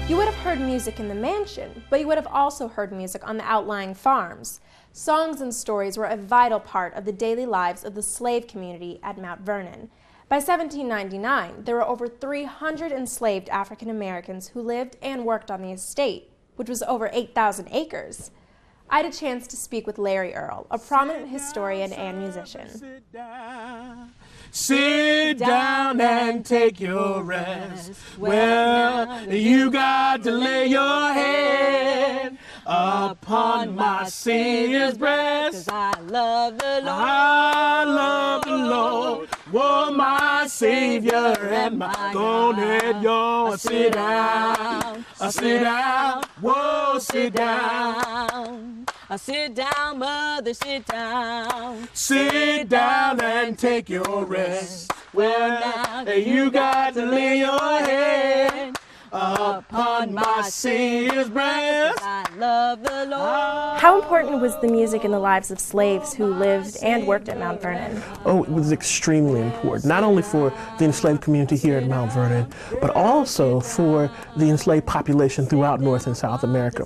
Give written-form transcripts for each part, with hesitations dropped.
You would have heard music in the mansion, but you would have also heard music on the outlying farms. Songs and stories were a vital part of the daily lives of the slave community at Mount Vernon. By 1799, there were over 300 enslaved African Americans who lived and worked on the estate, which was over 8,000 acres. I had a chance to speak with Larry Earl, a prominent historian and musician. Sit down and take your rest. Well, you got to lay your head upon my Savior's breast. 'Cause I love the Lord. I love the Lord. Oh, my Savior and my Go ahead, y'all. Sit down. Sit down. Whoa, sit down. Sit down, mother, sit down. Sit down and take your rest. Well, now you got to lay your head upon my Savior's breast. I love the Lord. How important was the music in the lives of slaves who lived and worked at Mount Vernon? Oh, it was extremely important, not only for the enslaved community here at Mount Vernon, but also for the enslaved population throughout North and South America.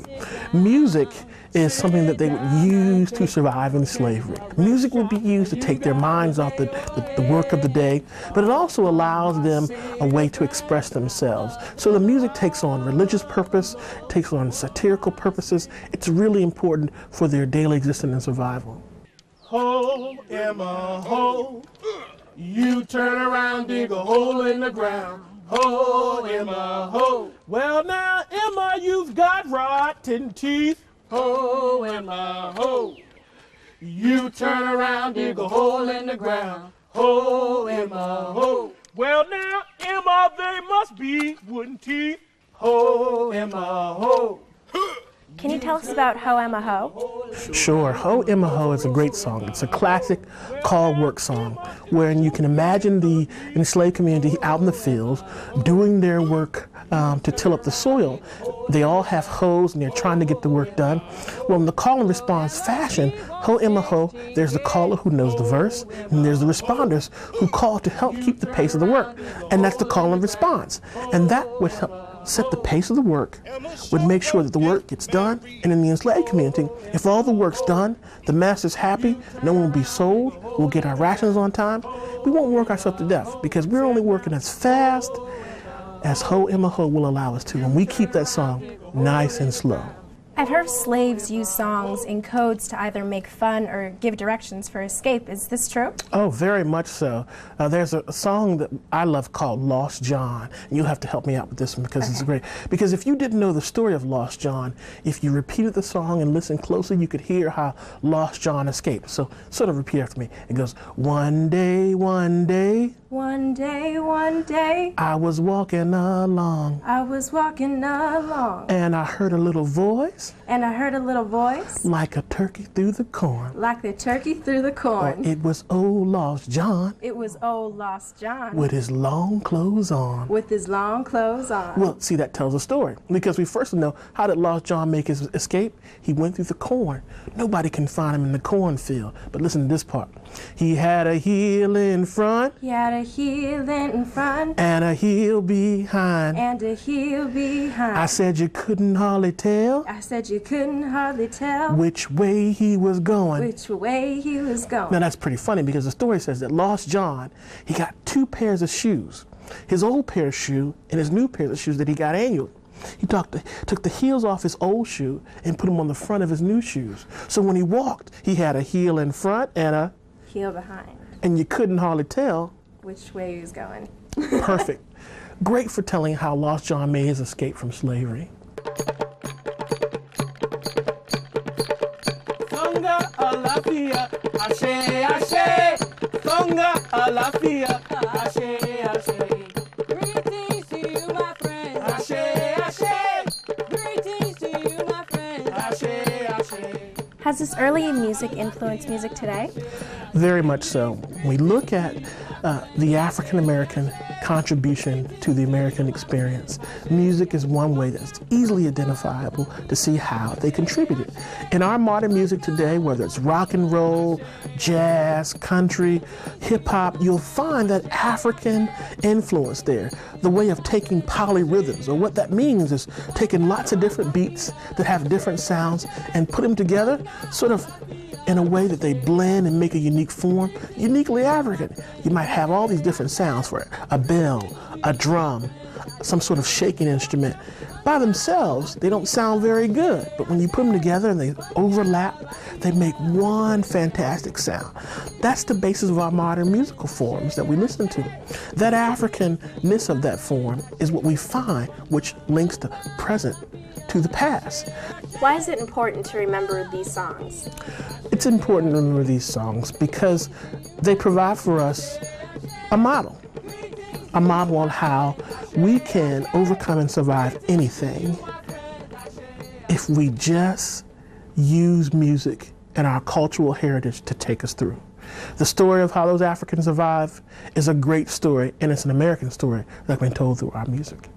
Music is something that they would use to survive in slavery. Music would be used to take their minds off the work of the day, but it also allows them a way to express themselves. So the music takes on religious purpose, takes on satirical purposes. It's really important for their daily existence and survival. Ho, Emma, ho, you turn around, dig a hole in the ground. Ho, Emma, ho. Well now, Emma, you've got rotten teeth. Ho, Emma, ho. You turn around, dig a hole in the ground. Ho, Emma, ho. Well now, Emma, they must be wooden teeth. Ho, Emma, ho. Can you tell us about Ho Emma Ho? Sure. Ho Emma Ho is a great song. It's a classic call work song wherein you can imagine the enslaved community out in the fields doing their work to till up the soil. They all have hoes and they're trying to get the work done. Well, in the call and response fashion, Ho Emma Ho, there's the caller who knows the verse, and there's the responders who call to help keep the pace of the work. And that's the call and response. And that would help set the pace of the work, would make sure that the work gets done. And in the enslaved community, if all the work's done, the master's happy, no one will be sold, we'll get our rations on time, we won't work ourselves to death because we're only working as fast as Ho Emma Ho will allow us to, and we keep that song nice and slow. I've heard slaves use songs in codes to either make fun or give directions for escape. Is this true? Oh, very much so. There's a song that I love called Lost John, and you'll have to help me out with this one because it's great. Because if you didn't know the story of Lost John, if you repeated the song and listened closely, you could hear how Lost John escaped. So sort of repeat after me. It goes, one day, one day. One day, one day. I was walking along. I was walking along. And I heard a little voice. And I heard a little voice. Like a turkey through the corn. Like the turkey through the corn. It was old Lost John. It was old Lost John. With his long clothes on. With his long clothes on. Well, see, that tells a story. Because we first know, how did Lost John make his escape? He went through the corn. Nobody can find him in the cornfield. But listen to this part. He had a heel in front. He had a heel in front. And a heel behind. And a heel behind. I said you couldn't hardly tell. I said you couldn't hardly tell. Which way he was going. Which way he was going. Now that's pretty funny because the story says that Lost John, he got two pairs of shoes. His old pair of shoes and his new pair of shoes that he got annually. He took the heels off his old shoe and put them on the front of his new shoes. So when he walked, he had a heel in front and a heel behind. And you couldn't hardly tell which way he was going. Perfect. Great for telling how Lost John made his escape from slavery. Songa alafia, ashe, ashe. Songa alafia, ashe, ashe. Greetings to you, my friends. Ashe, ashe. Greetings to you, my friends. Ashe, ashe. Has this early music influenced music today? Very much so. We look at the African American contribution to the American experience. Music is one way that's easily identifiable to see how they contributed. In our modern music today, whether it's rock and roll, jazz, country, hip hop, you'll find that African influence there. The way of taking polyrhythms, or what that means is taking lots of different beats that have different sounds and put them together sort of in a way that they blend and make a unique form, uniquely African. You might have all these different sounds for it, a bell, a drum, some sort of shaking instrument. By themselves, they don't sound very good, but when you put them together and they overlap, they make one fantastic sound. That's the basis of our modern musical forms that we listen to. That Africanness of that form is what we find, which links the present to the past. Why is it important to remember these songs? It's important to remember these songs because they provide for us a model on how we can overcome and survive anything if we just use music and our cultural heritage to take us through. The story of how those Africans survive is a great story, and it's an American story that's been told through our music.